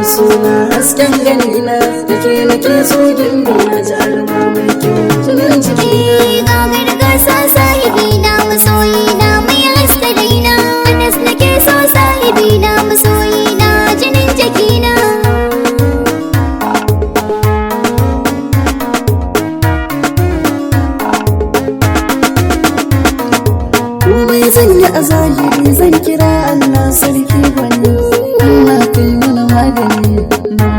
suna hasken ganina da ke nake so dimbina jaruma mai kyau tunan ciki gagar gasa sahibi na masoyi na mai haska daina anas nake so sahibi na masoyi na jinin jakina komai zan yi a zahiri zan kira Allah sarki gwani ina kai mana magani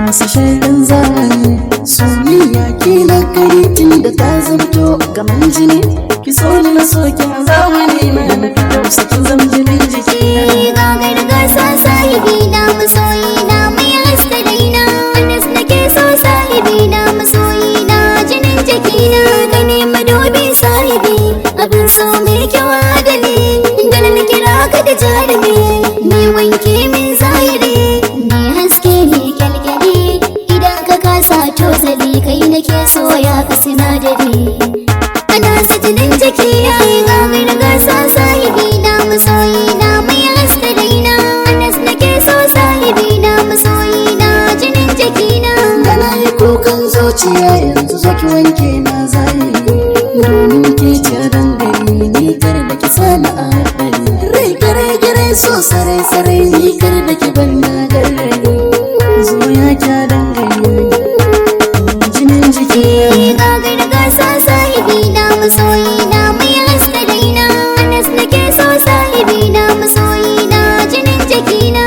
masu shaidan zamani soyayya ke na gari tun da ta zamto gaman jini ki so ni na soki a zamani na fito sakin zam jinin jiki gagar gasa sahibi na masoyi na mai haska daina anas nake so sahibi na masoyi na jinin jakina gane madobi sahibi abin so mai kyau adali dala na kira ka da jarumi ni wanke min zahiri ni haske ni kyalkyali idan ka kasa tozali kai nake so ya ka sinadari ana su jinin jiki yayi gagar gasa sahibi na masoyi na mai haska daina anas nake so sahibi na masoyi na jinin jakina Gana yi kukan zuciya yanzu zaki wanke na zahiri domin ke ce dangane ni kar da ki sani a haɗari rai gare so sarai ni kar da ki bar na gargari zo ya kya dangane jinin jiki gagar gasa sahibi na masoyi na mai haska daina anas nake so sahibi na masoyi na jinin jakina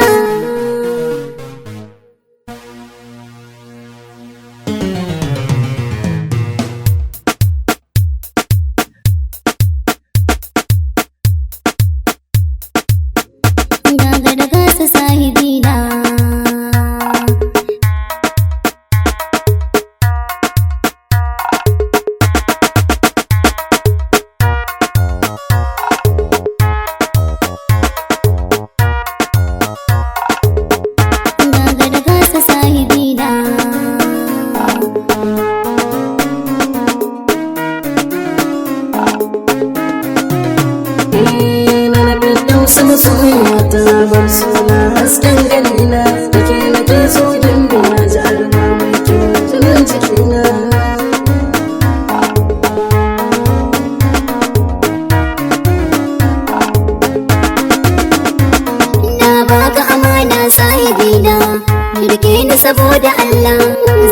gagar gasa sahibi na gagar gasa sahibi na na nabin dausa masoyiya ta bar suna hasken ganina da ke nake so dimbina jaruma mai kyau tunan jikina na baka amana sahibi na rike ni saboda Allah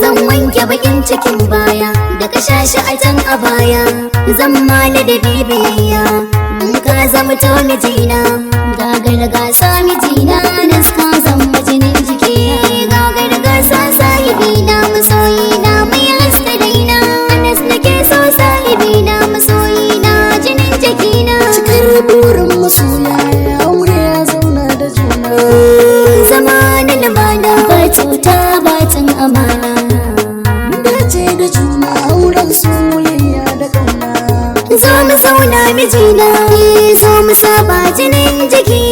zan wanke bakin cikin baya da ka shashi a can a baya zan mala da bibiyayya in ka zama to mijina gagar gasa mijina nas ka zama jinin jiki gagar gasa sahibi na masoyi na mai haska daina anas nake so sahibi na masoyi na jinin jakina cikar burin masoya ya aure ya zauna da juna zama na lumana ba cuta ba tun amana dace da juna auren soyayya da kauna zo mu zauna mijina zo mu saba jinin jiki